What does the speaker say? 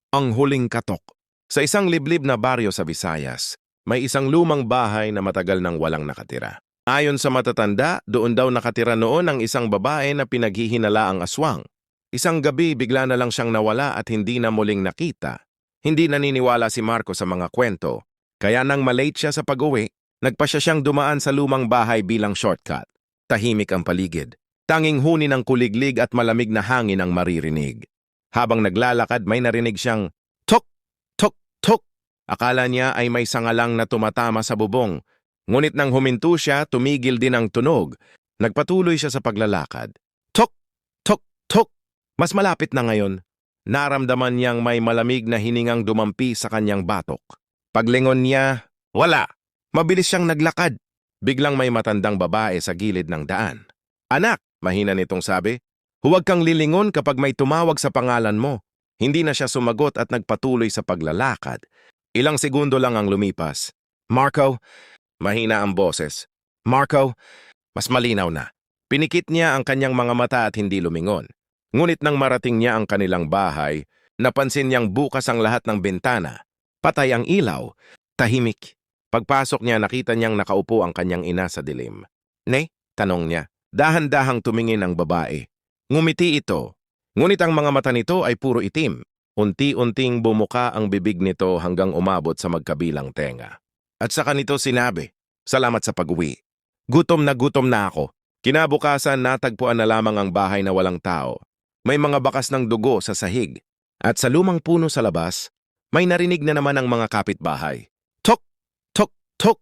Ang huling katok. Sa isang liblib na baryo sa Visayas, may isang lumang bahay na matagal nang walang nakatira. Ayon sa matatanda, doon daw nakatira noon ang isang babae na pinaghihinala ang aswang. Isang gabi bigla na lang siyang nawala at hindi na muling nakita. Hindi naniniwala si Marco sa mga kwento, kaya nang malate siya sa pag-uwi, nagpa siya siyang dumaan sa lumang bahay bilang shortcut. Tahimik ang paligid. Tanging huni ng kuliglig at malamig na hangin ang maririnig. Habang naglalakad may narinig siyang tok, tok, tok. Akala niya ay may sangalang na tumatama sa bubong. Ngunit nang huminto siya, tumigil din ang tunog. Nagpatuloy siya sa paglalakad. Tok, tok, tok. Mas malapit na ngayon. Naramdaman niyang may malamig na hiningang dumampi sa kanyang batok. Paglingon niya, wala. Mabilis siyang naglakad. Biglang may matandang babae sa gilid ng daan. Anak, mahina nitong sabi, huwag kang lilingon kapag may tumawag sa pangalan mo. Hindi na siya sumagot at nagpatuloy sa paglalakad. Ilang segundo lang ang lumipas. Marco, mahina ang boses. Marco, mas malinaw na. Pinikit niya ang kanyang mga mata at hindi lumingon. Ngunit nang marating niya ang kanilang bahay, napansin niyang bukas ang lahat ng bintana. Patay ang ilaw. Tahimik. Pagpasok niya, nakita niyang nakaupo ang kanyang ina sa dilim. Ne? Tanong niya. Dahan-dahang tumingin ang babae. Ngumiti ito. Ngunit ang mga mata nito ay puro itim. Unti-unting bumuka ang bibig nito hanggang umabot sa magkabilang tenga. At saka nito sinabi, salamat sa pag-uwi. Gutom na ako. Kinabukasan natagpuan na lamang ang bahay na walang tao. May mga bakas ng dugo sa sahig. At sa lumang puno sa labas, may narinig na naman ang mga kapitbahay. Tok, tok, tok.